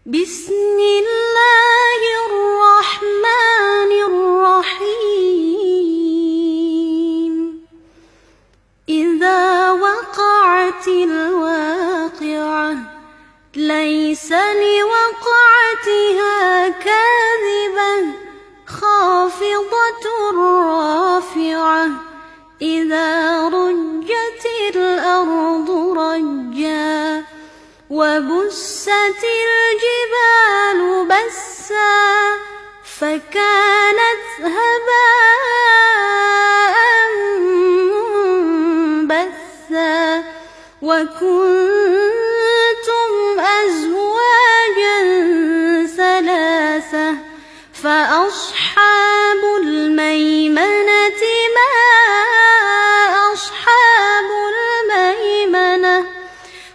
بسم الله الرحمن الرحيم إذا وقعت الواقعة ليس لوقعتها كاذبة خافضة رافعة إذا رجت الأرض رجا وبست الجبال بسا فكانت هباء منبثا وكنتم أزواجا ثلاثة فأصحاب الميمنة ما أصحاب الميمنة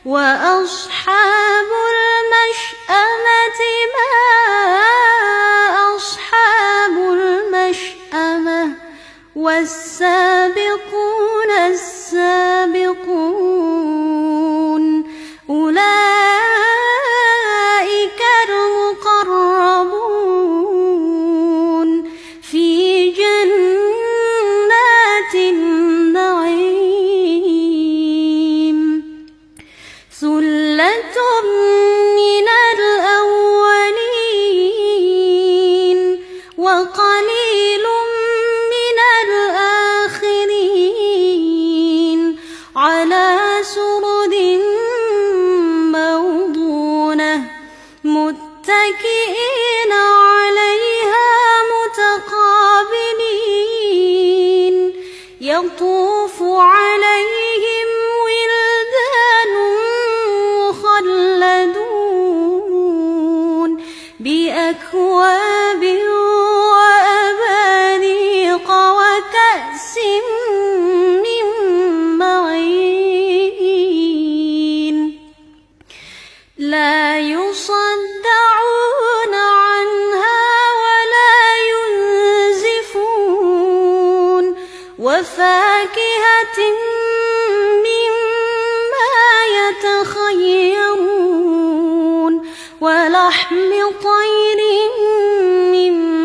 وأصحاب المشأمة ما أصحاب المشأمة والسابقون السابقون أولئك المقربون في جنات النعيم ثلة من الأولين وقليل من الآخرين على سرر موضونة متكئين عليها متقابلين يطوف عليهم ولدان مخلدون بأكواب وأباريق وكأس من معين لا يصدعون عنها ولا ينزفون وفاكهة مما يتخيرون ولحم طير مما